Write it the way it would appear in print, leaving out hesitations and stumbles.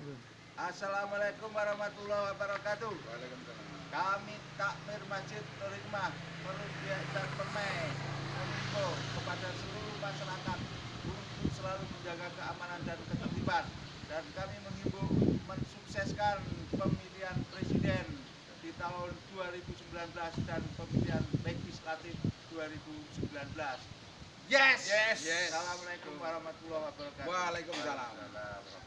Assalamualaikum warahmatullahi wabarakatuh. Waalaikumsalam. Kami takmir Masjid Nur Hikmah Merupiah dan Permai mengimbau kepada seluruh masyarakat untuk selalu menjaga keamanan dan ketertiban, dan kami menghimbau mensukseskan pemilihan presiden di tahun 2019 dan pemilihan legislatif 2019. Yes. Yes. Assalamualaikum warahmatullahi wabarakatuh. Waalaikumsalam.